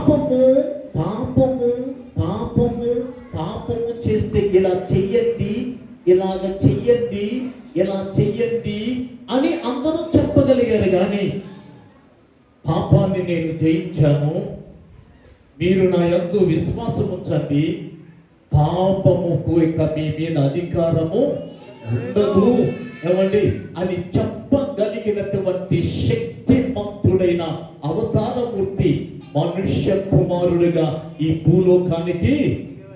పాపము పాపము పాపము పాపము చేస్తే ఇలా చెయ్యండి, ఇలాగ చెయ్యండి, ఇలా చెయ్యండి అని అందరూ చెప్పగలిగారు. కానీ పాపాన్ని నేను జయించాను, మీరు నా యందు విశ్వాసం ఉంచండి, పాపముకు ఇక మీ మీద అధికారము ఉండదు ఏమండి అని చెప్పగలిగినటువంటి శక్తిమంతుడైన అవతారమూర్తి మనుష్య కుమారుడిగా ఈ భూలోకానికి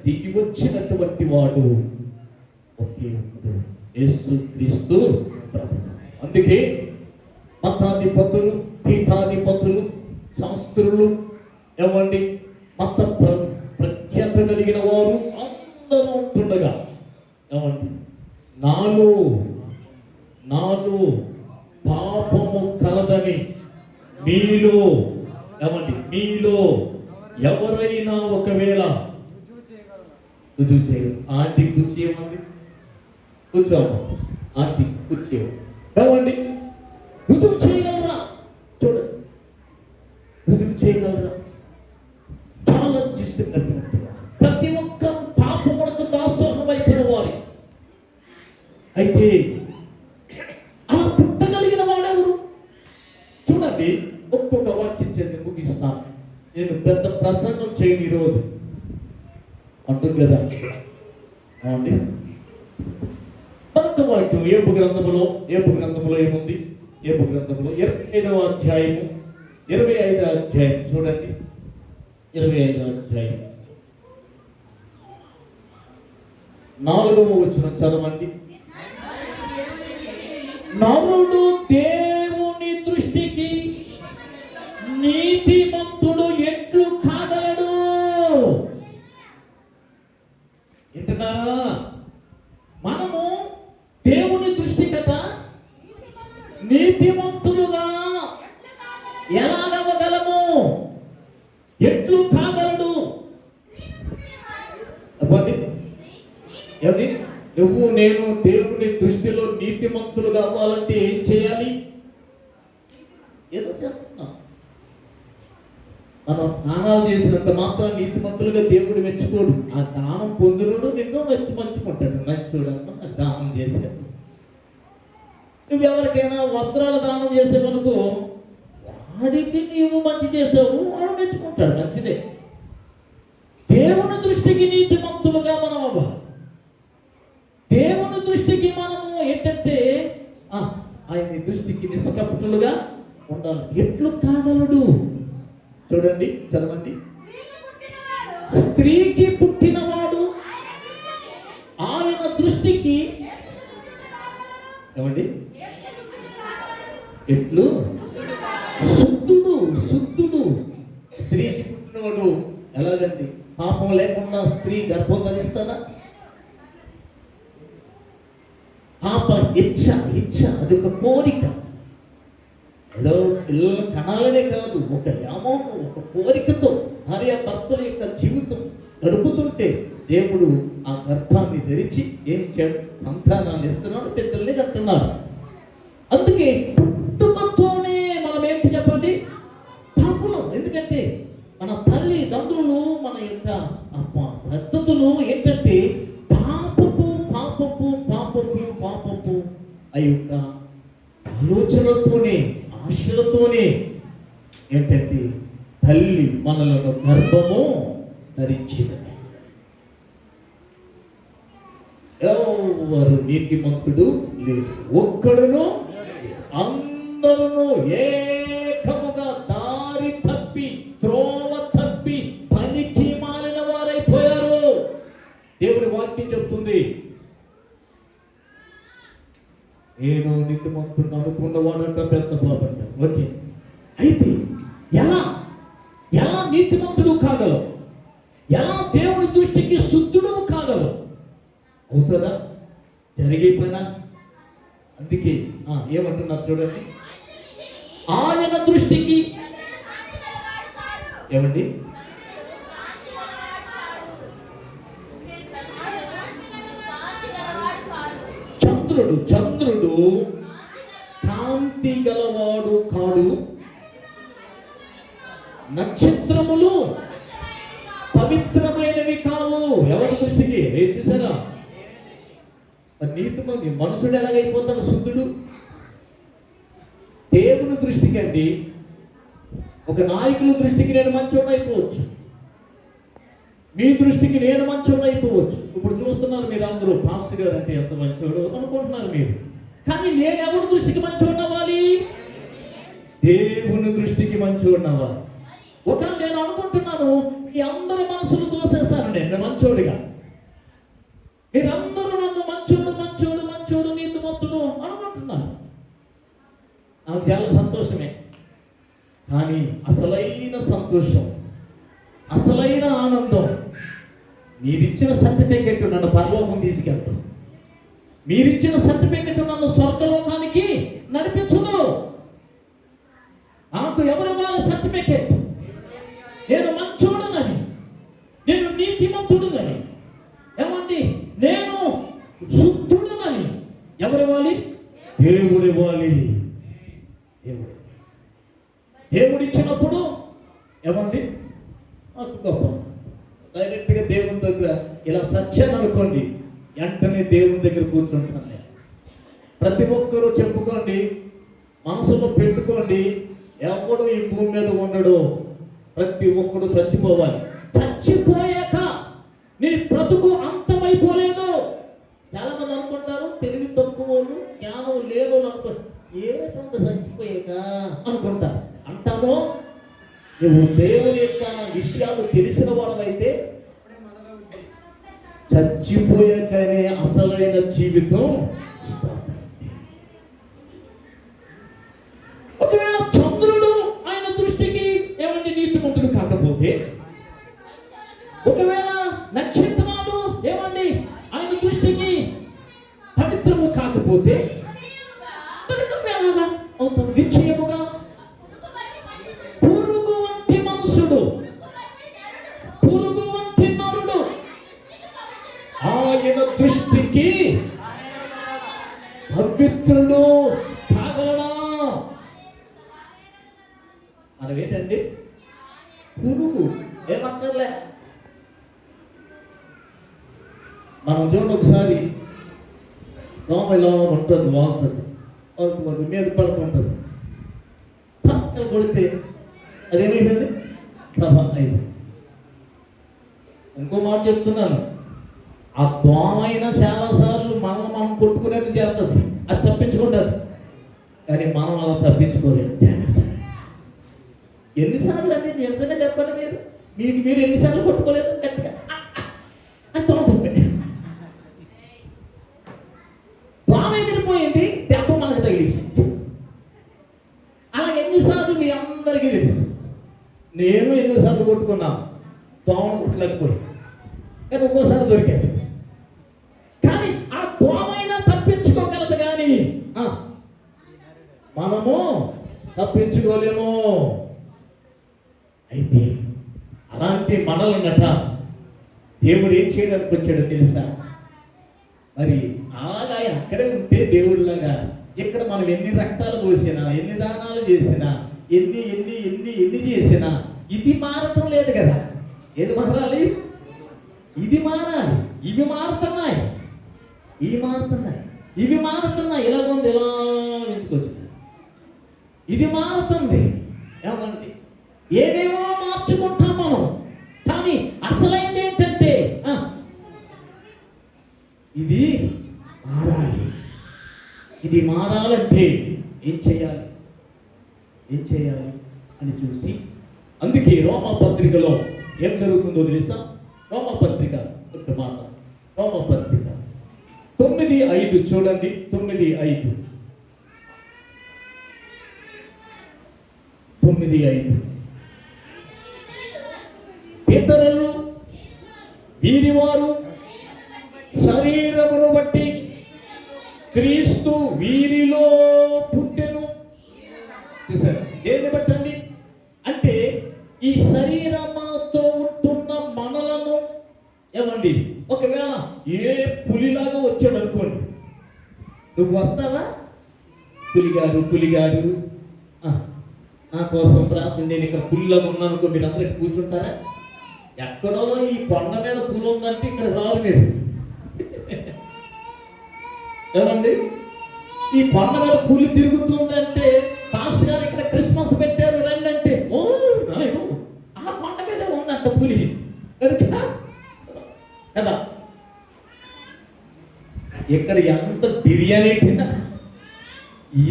దిగి వచ్చినటువంటి వాడు ఒకే ఒక్కడు, యేసుక్రీస్తు ప్రభువు. అందుకే మతాధిపతులు, పీఠాధిపతులు, శాస్త్రులు ఏమండి మత ప్రజ్ఞత కలిగిన వారు అందరూ ఉంటుండగా ఏమండి నాలో పాపము కలదని మీలో ఏమండి మీలో ఎవరైనా ఒకవేళ రుజువు చేయరు. ఆంటీ కుర్చీ ఏమండి, కూర్చోమ్మా, ఆంటీ కుర్చీ ఏమండి, రుజువు చేయగలరా? చూడండి, రుజువు చేయగలరా? చాలా చేస్తున్నటువంటి ప్రతి ఒక్కరు పాపములకు దాసోహం అయిపోయిన వారి. అయితే అలా పుట్టగలిగిన వాడెవరు? చూడండి, ఒక్కొక్క వాక్యం చదివి ముగిస్తాను. నేను పెద్ద ప్రసంగం చేయని ఈరోజు అంటుంది కదా అండి. మరొక వాక్యం ఏపు గ్రంథములో ఏముంది? ఏపు గ్రంథములో 25వ అధ్యాయము 25వ అధ్యాయం చూడండి. 25వ అధ్యాయం 4వ వచనం చదవండి. నరుడు దేవుని దృష్టికి నీతిమంతుడు ఎట్లు కాగలడు? వింటున్నారా? మనము దేవుని దృష్టి కదా నీతిమంతులుగా ఎలాగవగలము? ఎట్లు కాగలడు? నువ్వు నేను దేవుని దృష్టిలో నీతిమంతులు కావాలంటే ఏం చేయాలి? ఏదో చేస్తున్నా. మనం దానాలు చేసినంత మాత్రం నీతిమంతులుగా దేవుడు మెచ్చుకోడు. ఆ దానం పొందినోడు నిన్ను మెచ్చుకుంటాడు. మంచోడమ్మా దానం చేశాడు. నువ్వు ఎవరికైనా వస్త్రాల దానం చేసేవనుకో, వాడికి నీవు మంచి చేసావు, వాడు మెచ్చుకుంటాడు, మంచిదే. దేవుని దృష్టికి నీతిమంతులుగా మనం అవ్వాలి. దేవుని దృష్టికి మనము ఏంటంటే ఆయన దృష్టికి నిష్కపటులుగా ఉండాలి. ఎట్లు కాగలడు? చూడండి, చదవండి. స్త్రీకి పుట్టినవాడు ఆయన దృష్టికి ఏమండి ఎట్లు శుద్ధుడు. స్త్రీకి పుట్టినవాడు ఎలాగండి? పాపం లేకుండా స్త్రీ గర్భం ధరిస్తుందా? పాప ఇచ్చ అది ఒక కోరిక. ఏదో పిల్లల కణాలనే కాదు, ఒక వ్యామోహం, ఒక కోరికతో భార్య భర్తల యొక్క జీవితం గడుపుతుంటే దేవుడు ఆ గర్భాన్ని ధరించి ఏం చేయడం? సంతానాన్ని ఇస్తున్నాడు, బిడ్డల్ని కట్టున్నారు. అందుకే పుట్టుకతోనే మనం ఏంటి చెప్పండి? పాపులం. ఎందుకంటే మన తల్లి తండ్రులు, మన యొక్క పద్ధతులు ఏంటంటే పాపపు ఆ యొక్క ఆలోచనలతోనే, ఆశలతోనే ఏంటంటే తల్లి మనలను గర్భము ధరించినది. ఎవరు నీతిమంతుడు లేదు, ఒక్కడును. అందరూ ఏకముగా దారి తప్పి, త్రోవ తప్పి, పనికి మాలిన వారైపోయారు. దేవుని వాక్యం చెప్తుంది. నేను నీతిమంతుడు అనుకున్నవాడంట పెద్ద బాబంట. ఓకే, అయితే ఎలా నీతిమంతుడు కాగలవు? ఎలా దేవుని దృష్టికి శుద్ధుడు కాగలవు? అవుతుందా? జరిగే పనా? అందుకే ఏమంటున్నారు చూడండి. ఆయన దృష్టికి ఏమండి? చంద్రుడు కాంతి గలవాడు కాడు, నక్షత్రములు పవిత్రమైనవి కావు. ఎవరి దృష్టికి? చూసారా? నీతిమంతుడు మనుషుడు ఎలాగైపోతాడు? శుద్ధుడు. దేవుని దృష్టికి అండి, ఒక నాయకుల దృష్టికి నేను మంచోడు అయిపోవచ్చు, మీ దృష్టికి నేను మంచోడు అయిపోవచ్చు. ఇప్పుడు చూస్తున్నారు మీరు అందరూ, పాస్టర్ గారు అంటే ఎంత మంచోడు అనుకుంటున్నారు మీరు. కానీ నేను ఎవరి దృష్టికి మంచోడు అవ్వాలి? దేవుని దృష్టికి మంచోడు అవ్వాలి. ఒకవేళ నేను అనుకుంటున్నాను మీ అందరి మనసులు దోసేస్తాను నేను మంచోడిగా, మీరందరూ నన్ను మంచోడు మంచోడు మంచోడు నీతిమంతుడు అనుకుంటున్నారు. నాకు చాలా సంతోషమే. కానీ అసలైన సంతోషం, అసలైన ఆనందం, మీరిచ్చిన సర్టిఫికెట్ నన్ను పరలోకం తీసుకెళ్తాం, మీరిచ్చిన సర్టిఫికెట్ నన్ను స్వర్గలోకానికి నడిపించదు. నాకు ఎవరు ఇవ్వాలి సర్టిఫికెట్? నేను మంచోడునని, నేను నీతిమంతుడునని, ఏమండి నేను శుద్ధుడునని ఎవరు ఇవ్వాలి? దేవుడు ఇవ్వాలి. దేవుడు ఇచ్చినప్పుడు ఏమండి నాకు గొప్ప. డైరెక్ట్గా దేవుని దగ్గర ఇలా చచ్చాను అనుకోండి, వెంటనే దేవుని దగ్గర కూర్చుంటాను. ప్రతి ఒక్కరూ చెప్పుకోండి, మనసులో పెట్టుకోండి, ఎవడు ఈ భూమి మీద ఉండడు, ప్రతి ఒక్కడు చచ్చిపోవాలి. చచ్చిపోయాక నీ బ్రతుకు అంతమైపోలేదు. చాలా మంది అనుకుంటారు, తెలివి తక్కువ వాళ్ళు, జ్ఞానం లేరు అనుకుంటారు, ఏటంటే చచ్చిపోయాక అనుకుంటారు. అంటాను, నువ్వు దేవుని యొక్క విషయాలు తెలిసిన వాడవైతే చచ్చిపోయాకనే అసలైన జీవితం. ఒకవేళ చంద్రుడు ఆయన దృష్టికి ఏమండి నీతిమంతుడు కాకపోతే, ఒకవేళ నక్షత్రాలు ఏమండి ఆయన దృష్టికి పవిత్రము కాకపోతే, నిశ్చయముగా పురుగు వంటి మనుషుడు, పురుగు వంటి నరుడు ఆయన దృష్టికి పవిత్రుడు కాగలడా? మనం ఏంటండి పురుగు, ఏమక్కర్లే. మనం చూడండి, ఒకసారి దోమ ఇలా ఉంటుంది, వాళ్తుంది, మీద పడుతుంటుంది, పక్కన కొడితే అదేమైపోయింది? అయిపోయింది. ఇంకో మాట చెప్తున్నాను, ఆ దోమైనా చాలాసార్లు మనం కొట్టుకునేది చేస్తుంది, అది తప్పించుకుంటుంది. కానీ మనం అలా తప్పించుకోలేదు. ఎన్నిసార్లు అండి నిజంగా చెప్పండి, మీరు ఎన్నిసార్లు కొట్టుకోలేదు? గట్టిగా అని తోడుతుంది, దోమ ఎగిరిపోయింది, దెబ్బ మనకు తగిలేసింది. అలాగే ఎన్నిసార్లు మీ అందరికీ తెలుసు. నేను ఎన్నిసార్లు కొట్టుకున్నాను, దోమ కొట్టలేకపోయి, కానీ ఒక్కోసారి దొరికాను. కానీ ఆ దోమైనా తప్పించుకోగలదు, కానీ మనము తప్పించుకోలేము. అయితే అలాంటి మనలన్నట దేవుడు ఏం చేయడానికి వచ్చాడో తెలుసా? మరి అలాగా ఆయన అక్కడే ఉంటే దేవుడిలాగా, ఇక్కడ మనం ఎన్ని రక్తాలు పోసినా, ఎన్ని దానాలు చేసినా, ఎన్ని ఎన్ని ఎన్ని ఎన్ని చేసినా ఇది మారటం లేదు కదా. ఏది మారాలి? ఇది మారాలి. ఇవి మారుతున్నాయి, ఇవి మారుతున్నాయి, ఇవి మారుతున్నాయి. ఇలా ఉంది, ఇలా ఎంచుకోవచ్చు. ఇది మారుతుంది. ఏమండి ఏవేమో మార్చుకుంటాం మనం, కానీ అసలైంది ఏంటంటే ఇది మారాలి. ఇది మారాలంటే ఏం చేయాలి, ఏం చేయాలి అని చూసి, అందుకే రోమపత్రికలో ఏం జరుగుతుందో తెలుసా? రోమపత్రిక ఒక మాట, రోమపత్రిక 9:5 చూడండి. 9:5 ఇతరులు వీరివారు శరీరమును బట్టి క్రీస్తు వీరిలో పుట్టెను. దేన్ని బట్టండి అంటే ఈ శరీరముతో ఉంటున్న మనలను, ఏమండి ఒకవేళ ఏ పులిలాగా వచ్చాడు అనుకోండి, నువ్వు వస్తావా? పులిగారు నా కోసం ప్రార్థన. నేను ఇక్కడ పుల్లాగా ఉన్నాను అనుకో, మీరు అందరూ కూర్చుంటారా? ఎక్కడో ఈ కొండ మీద పులి ఉందంటే ఇక్కడ రారు మీరు. ఏమండి, ఈ కొండ మీద పులి తిరుగుతుందంటే పాస్ట్ గారు ఇక్కడ క్రిస్మస్ పెట్టారు రండి అంటే, ఓ నాయను ఆ కొండ మీద ఉందంట పులి కదా. ఇక్కడ ఎంత బిర్యానీ తిన్నా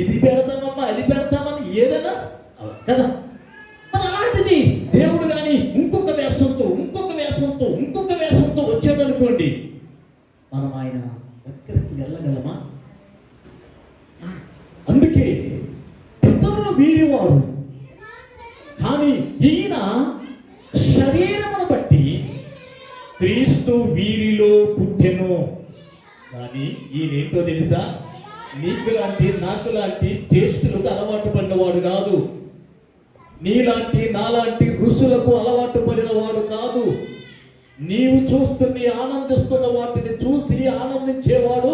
ఇది పెడతామమ్మా అది పెడతామని ఏదైనా కదా. మరి అలాంటిది దేవుడు కానీ ఇంకొక వేషంతో వచ్చాడనుకోండి, మనం ఆయన దగ్గరికి వెళ్ళగలమా? అందుకే పితరులు వీరివారు, కానీ ఈయన శరీరమును బట్టి క్రీస్తు వీరిలో పుట్టెను. కానీ ఈయనేంటో తెలుసా? నీకు లాంటి నాకు లాంటి టేస్టులకు అలవాటు పడినవాడు కాదు. నీలాంటి నాలాంటి ఋషులకు అలవాటు పడిన వాడు కాదు. నీవు చూస్తున్న ఆనందిస్తున్న వాటిని చూసి ఆనందించేవాడు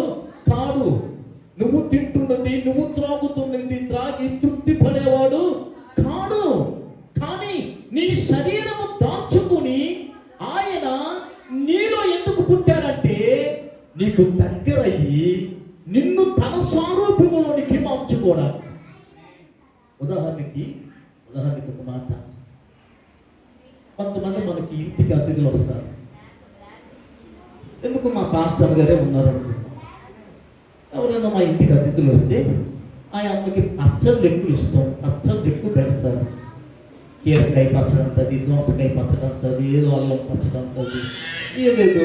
కాడు. నువ్వు తింటున్నది, నువ్వు త్రాగుతున్నది త్రాగి తృప్తి పడేవాడు కాడు. కానీ నీ శరీరము దాచుకుని ఆయన నీలో ఎందుకు పుట్టారంటే నీకు దగ్గరయ్యి నిన్ను తన స్వరూపంలోనికి మార్చుకోవడానికి. ఉదాహరణకి ఒక మాట, కొంతమంది మనకి ఇంటికి అతిథులు వస్తారు. ఎందుకు మా పాస్టర్ గారే ఉన్నారు అనుకుంటున్నాం. ఎవరైనా మా ఇంటికి అతిథులు వస్తే ఆ అమ్మకి పచ్చళ్ళు ఎక్కువ ఇష్టం, పచ్చళ్ళు ఎక్కువ పెడతారు. కీరకాయ పచ్చడి అంటుంది, దోసకాయ పచ్చడి అంటుంది, ఏదో అల్లం పచ్చడి అంటుంది, ఏదేదో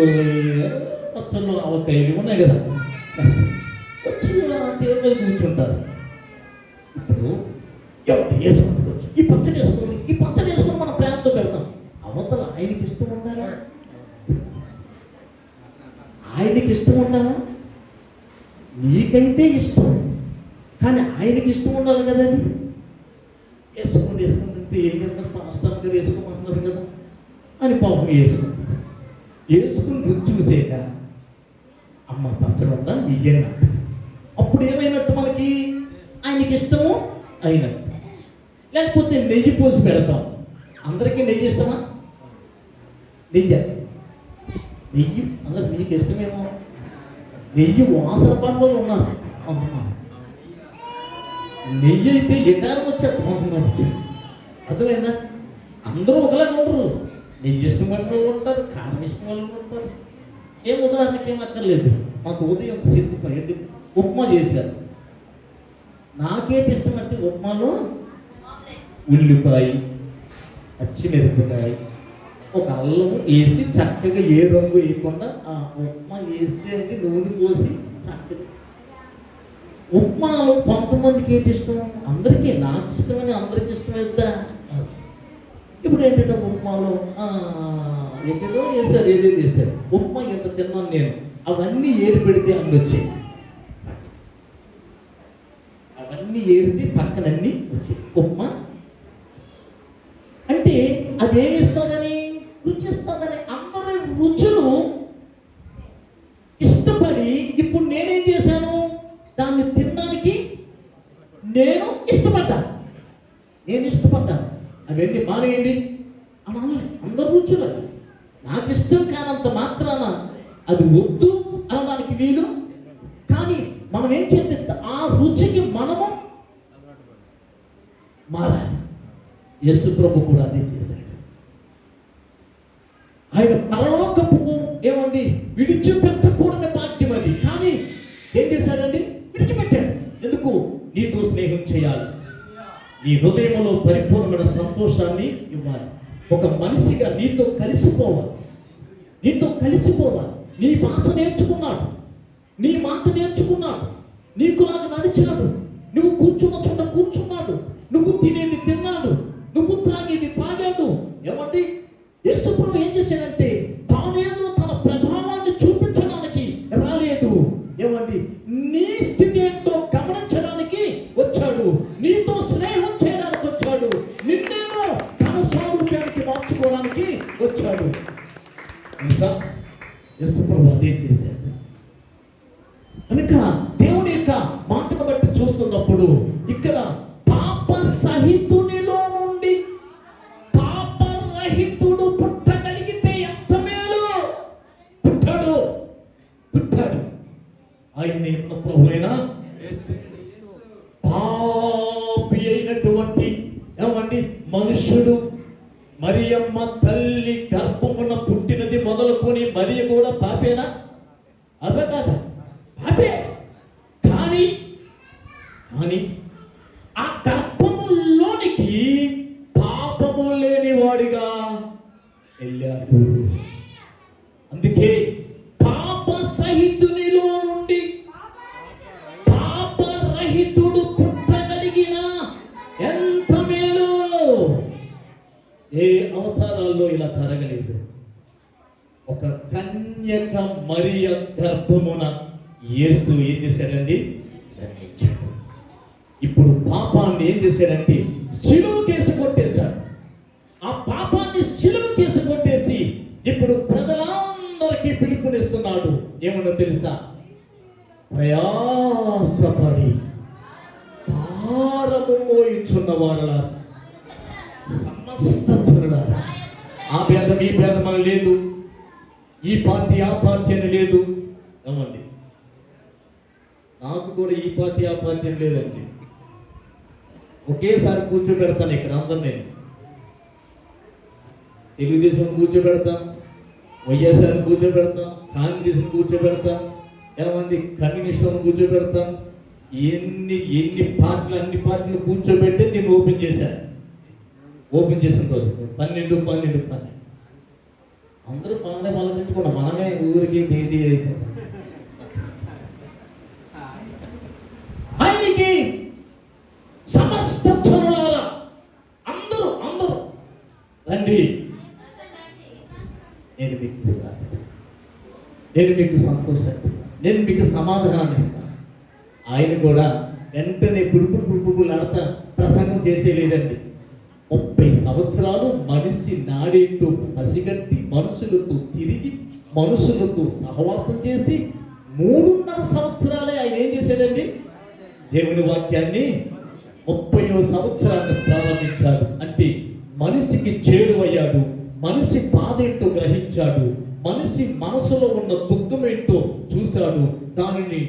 పచ్చళ్ళు ఆవకాయలు ఉన్నాయి కదా. వచ్చి దేవుడి మీద కూర్చుంటారు. ఇప్పుడు ఎవరు వేసుకోవచ్చు, ఈ పచ్చడి వేసుకొని మనం ప్రేమతో పెడతాం. అవతల ఆయనకి ఇష్టం ఉండాలా? నీకైతే ఇష్టం, కానీ ఆయనకి ఇష్టం ఉండాలి కదా. అది వేసుకుంటే ఏం చేస్తారు? పాస్టర్ గారు వేసుకోమంటున్నారు కదా అని పాపం వేసుకుని రుచి చూసేక అమ్మ పచ్చడి ఉందా ఇయ్యన. అప్పుడు ఏమైనట్టు మనకి? ఆయనకి ఇష్టము అయినట్టు. లేకపోతే నెయ్యి పోసి పెడతాం. అందరికీ నెయ్యి ఇష్టమా? నెయ్యి అందరు నీకు ఇష్టమేమో. నెయ్యి వాసన పండ్లు ఉన్నారు. నెయ్యి అయితే ఎకారం వచ్చేది కొంతమందికి. అర్థమైందా? అందరూ ఒకలాగా ఉండరు. నెయ్యి ఇష్టం వాళ్ళు ఉంటారు, కారం ఇష్టం వాళ్ళు ఉంటారు. ఏం ఉదాహరణకి ఏం అక్కర్లేదు. మాకు ఉదయం ఉప్మా చేశారు. నాకేంటి ఇష్టం అంటే ఉప్మాలో ఉల్లిపాయ, పచ్చిమిరపకాయ, ఒక అల్లం వేసి చక్కగా ఏ రంగు వేయకుండా ఆ ఉప్మా వేస్తే అంటే నూనె పోసి చక్కగా. ఉప్మాలో కొంతమందికి ఏంటి ఇష్టం? అందరికీ నాకు ఇష్టమని అందరికి ఇష్టమైద్దా? ఇప్పుడు ఏంటంటే ఉప్మాలో ఏదేదో వేశారు. ఉప్మా ఎంత తిన్నాను నేను, అవన్నీ ఏరి పెడితే అన్నీ వచ్చాయి. అవన్నీ ఏరితే పక్కనన్నీ వచ్చాయి. ఉప్మా అంటే అదేమిస్తుందని, రుచిస్తుందని అందరి రుచులు ఇష్టపడి ఇప్పుడు నేనేం చేశాను? దాన్ని తినడానికి నేను ఇష్టపడ్డాను. అవన్నీ మానేయండి అనాలి. అందరు రుచులు నాకు ఇష్టం కానంత మాత్రాన అది వద్దు అనడానికి వీలు. కానీ మనం ఏం చేద్దాం? ఆ రుచికి మనము మారాలి. యేసు ప్రభు కూడా అదే చేశాడు. ఆయన పరలోకపు ఏమండి విడిచిపెట్టకూడని భాగ్యం అది. కానీ ఏం చేశాడండి? విడిచిపెట్టాడు. ఎందుకు? నీతో స్నేహం చేయాలి, నీ హృదయంలో పరిపూర్ణమైన సంతోషాన్ని ఇవ్వాలి. ఒక మనిషిగా నీతో కలిసిపోవాలి. నీ భాష నేర్చుకున్నాడు, నీ మాట నేర్చుకున్నాడు, నీకులాగా నడిచాడు, నువ్వు కూర్చున్న చోట కూర్చున్నాడు, నువ్వు తినేది తిన్నాడు, నువ్వు త్రాగేది త్రాగాడు. ఏమండి? యేసు ప్రభు ఏం చేశాడంటే తానేదో తన ప్రభావాన్ని చూపించడానికి రాలేదు. ఏమండి? నీ స్థితి ఏంటో గమనించడానికి వచ్చాడు, నీతో స్నేహం చేయడానికి వచ్చాడు, నిన్నేమో తన స్వరూపానికి మార్చుకోవడానికి వచ్చాడు. యేసు ప్రభు అదే చేశాడు. కనుక దేవుని యొక్క మాటను బట్టి చూస్తున్నప్పుడు ఇక్కడ పాప సహితునిలో రహితుడు పుట్టగలిగితే ఎంత మేలు. పుట్టాడు ఆయన ప్రభువైనా పాపి అయినటువంటి ఏమండి మనుషుడు, మరియమ్మ తల్లి గర్భమున పుట్టినది మొదలుకొని మరియ కూడా పాపేనా? అదే కాదా? పాపే. కానీ ఆ గర్భములోనికి పాపము లేని వాడిగా వెళ్ళాడు. అందుకే పాప సహితునిలో నుండి పాప రహితుడు పుట్టగలిగిన ఎంత మేలు. ఏ అవతారాల్లో ఇలా జరగలేదు. ఒక కన్యక మరియ గర్భమున యేసు ఏం చేశాడండి? జన్మించాడు. ఇప్పుడు పాపాన్ని ఏం చేశాడంటే సిలువకేసి కొట్టేశాడు. ఆ పాపాన్ని సిలువకేసి కొట్టేసి ఇప్పుడు ప్రజలందరికీ పిలుపునిస్తున్నాడు. ఏమన్నా తెలుసా? ప్రయాసపడి భారము మోయుచున్న వారలా సమస్త జనులారా. ఆ భేదం ఈ భేదం అని లేదు, ఈ పార్టీ ఆ పార్టీ అని లేదు. ఏమండి, నాకు కూడా ఈ పార్టీ ఆ పార్టీ అని లేదండి. ఒకేసారి కూర్చోబెడతాను ఇక్కడ అందరు. నేను తెలుగుదేశం కూర్చోబెడతాను, వైఎస్ఆర్ కూర్చోబెడతాను, కాంగ్రెస్ కూర్చోబెడతాను, ఏమంది కమ్యూనిస్టులను కూర్చోబెడతాను. ఎన్ని పార్టీలు, అన్ని పార్టీలు కూర్చోబెట్టి దీన్ని ఓపెన్ చేసిన రోజు 12 అందరూ బాగానే పలకించుకున్నాం. మనమే ఊరికి బీటీ అయిపోతాం. ఆయనకి సమస్త జనులారా అందరూ రండి, నేను మీకు ఇస్తాను, నేను మీకు సంతోషాన్ని ఇస్తాను, నేను మీకు సమాధానాన్ని ఇస్తాను. ఆయన కూడా వెంటనే పురుపులు ఆడతా ప్రసంగం చేసేలేదండి. 30 సంవత్సరాలు మనిషి నాడేంటూ పసిగట్టి మనుషులతో తిరిగి మనుషులతో సహవాసం చేసి 3.5 సంవత్సరాలే ఆయన ఏం చేశాడండి? దేవుని వాక్యాన్ని 30వ సంవత్సరాన్ని ప్రారంభించాడు. అంటే మనిషికి చేరువయ్యాడు, మనిషి బాధ ఏంటో గ్రహించాడు, మనిషి మనసులో ఉన్న దుఃఖం ఏంటో చూశాడు. దానిని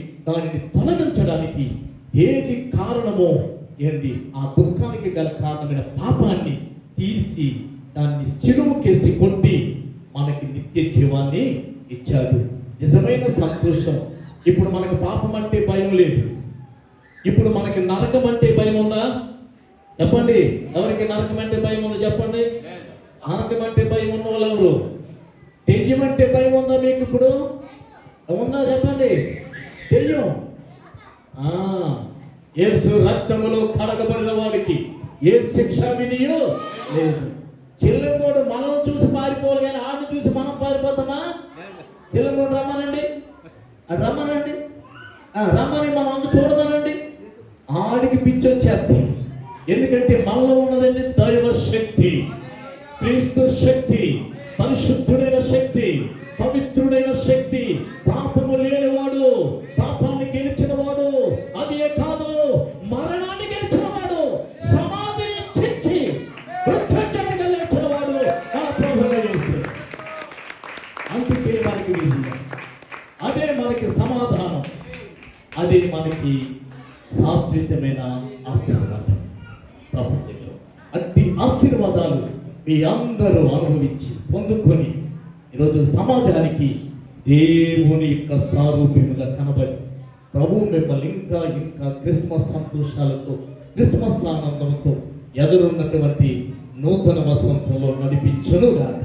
తొలగించడానికి ఏది కారణమో ఏంటి, ఆ దుఃఖానికి గల కారణమైన పాపాన్ని తీసి దాన్ని సిలువకేసి కొట్టి మనకి నిత్య జీవాన్ని ఇచ్చాడు. నిజమైన సంతోషం. ఇప్పుడు మనకు పాపం అంటే భయం లేదు. ఇప్పుడు మనకి నరకం అంటే భయం ఉందా? చెప్పండి. ఎవరికి నరకం అంటే భయం ఉందో చెప్పండి. నరకం అంటే భయం ఉన్న వాళ్ళు ఎవరు? దెయ్యం అంటే భయం ఉందా మీకు? ఇప్పుడు ఉందా చెప్పండి. దెయ్యం యేసు రక్తములో కడగబడిన వాడికి ఏ శిక్ష విధియో లేదు. చిల్లంగోడు మనల్ని చూసి పారిపోవాలి, కానీ ఆడిని చూసి మనం పారిపోతామా? చిల్లంగోడు రమ్మనండి, రమ్మని మనం అందు చూడమనండి. ఆడికి పిచ్చొచ్చేద్ది. ఎందుకంటే మనలో ఉన్నదండి దైవ శక్తి, క్రీస్తు శక్తి, పరిశుద్ధుడైన శక్తి, పవిత్రుడైన శక్తి. పాపము లేనివాడు, పాపాన్ని గెలిచిన వాడు, అదే కాదు మరణాన్ని గెలిచిన వాడు, సమాధిని చించి మృత్యుంజయుడిగా లేచిన వాడు ఆ ప్రభువైన యేసు. అందుకే మనకి అదే మనకి సమాధానం, అదే మనకి శాశ్వతమైన ఆశీర్వాదం ప్రభు దగ్గర. అట్టి ఆశీర్వాదాలు మీ అందరూ అనుభవించి పొందుకొని ఈరోజు సమాజానికి దేవుని యొక్క సారూప్యముగా కనబడి ప్రభు మిమ్మల్ని ఇంకా క్రిస్మస్ సంతోషాలతో, క్రిస్మస్ ఆనందంతో ఎదురున్నటువంటి నూతన వసంతంలో నడిపించునుగాక.